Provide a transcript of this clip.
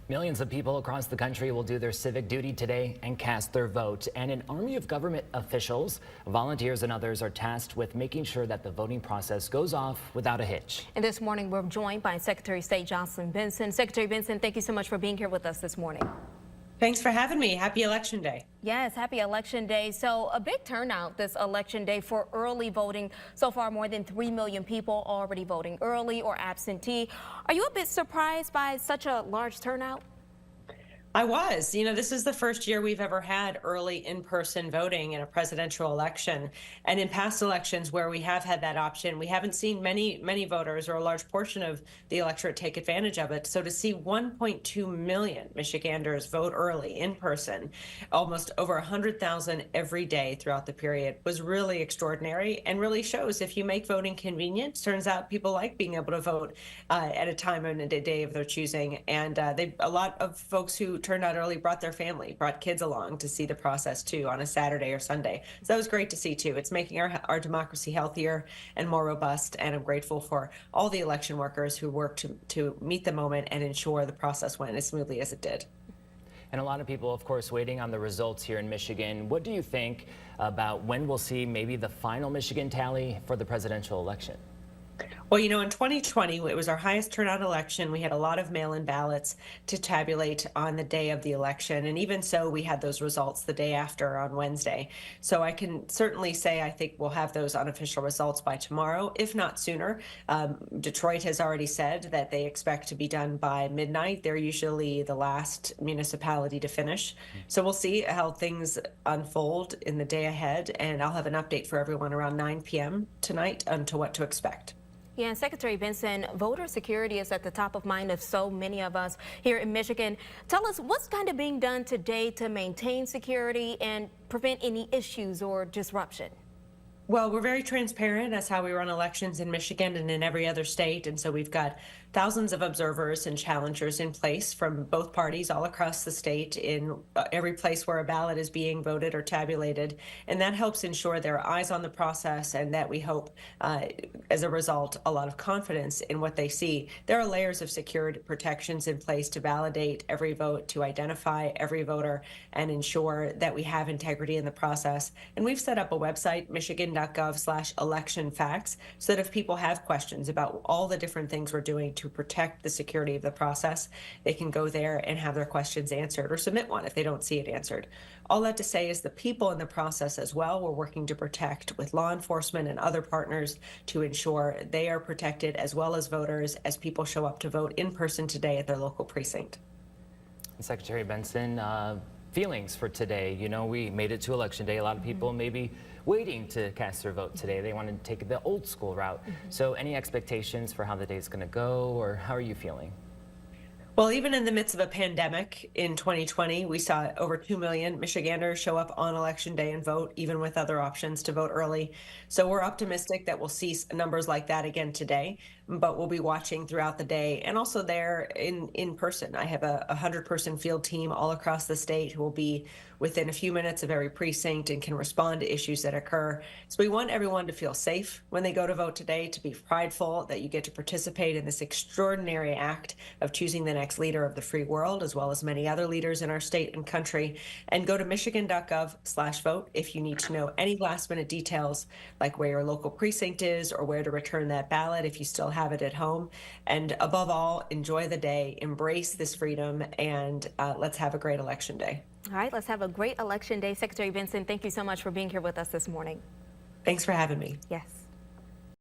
Millions of people across the country will do their civic duty today and cast their vote. And an army of government officials, volunteers and others are tasked with making sure that the voting process goes off without a hitch. And this morning we're joined by Secretary of State Jocelyn Benson. Secretary Benson, thank you so much for being here with us this morning. Thanks for having me. Happy Election Day. Yes, happy Election Day. So a big turnout this Election Day for early voting. So far, more than 3 million people already voting early or absentee. Are you a bit surprised by such a large turnout? I was. This is the first year we've ever had early in-person voting in a presidential election. And in past elections where we have had that option, we haven't seen many voters or a large portion of the electorate take advantage of it. So to see 1.2 million Michiganders vote early in person, almost over 100,000 every day throughout the period, was really extraordinary and really shows if you make voting convenient. Turns out people like being able to vote at a time and a day of their choosing. And a lot of folks who turned out early brought their family, brought kids along to see the process too on a Saturday or Sunday. So that was great to see too. It's making our democracy healthier and more robust, and I'm grateful for all the election workers who worked to meet the moment and ensure the process went as smoothly as it did. And a lot of people, of course, waiting on the results here in Michigan. What do you think about when we'll see maybe the final Michigan tally for the presidential election? Well, in 2020, it was our highest turnout election. We had a lot of mail-in ballots to tabulate on the day of the election. And even so, we had those results the day after on Wednesday. So I can certainly say I think we'll have those unofficial results by tomorrow, if not sooner. Detroit has already said that they expect to be done by midnight. They're usually the last municipality to finish. So we'll see how things unfold in the day ahead. And I'll have an update for everyone around 9 p.m. tonight on to what to expect. Yeah, and Secretary Benson, voter security is at the top of mind of so many of us here in Michigan. Tell us what's kind of being done today to maintain security and prevent any issues or disruption. Well, we're very transparent. That's how we run elections in Michigan and in every other state. And so we've got thousands of observers and challengers in place from both parties all across the state in every place where a ballot is being voted or tabulated. And that helps ensure there are eyes on the process and that we hope, as a result, a lot of confidence in what they see. There are layers of security protections in place to validate every vote, to identify every voter, and ensure that we have integrity in the process. And we've set up a website, michigan.gov/election facts, so that if people have questions about all the different things we're doing to protect the security of the process, they can go there and have their questions answered or submit one if they don't see it answered. All that to say is the people in the process as well, we're working to protect with law enforcement and other partners to ensure they are protected as well as voters as people show up to vote in person today at their local precinct. Secretary Benson, feelings for today. We made it to Election Day. A lot of people maybe waiting to cast their vote today. They want to take the old school route. So any expectations for how the day is going to go, or how are you feeling? Well, even in the midst of a pandemic in 2020, we saw over 2 million Michiganders show up on Election Day and vote, even with other options to vote early. So we're optimistic that we'll see numbers like that again today, but we'll be watching throughout the day and also there in person. I have a 100-person field team all across the state who will be within a few minutes of every precinct and can respond to issues that occur. So we want everyone to feel safe when they go to vote today, to be prideful that you get to participate in this extraordinary act of choosing the next leader of the free world, as well as many other leaders in our state and country. And go to michigan.gov/vote if you need to know any last-minute details, like where your local precinct is or where to return that ballot if you still have it at home. And above all, enjoy the day, embrace this freedom, and let's have a great Election Day. All right, let's have a great Election Day. Secretary Benson, thank you so much for being here with us this morning. Thanks for having me. Yes.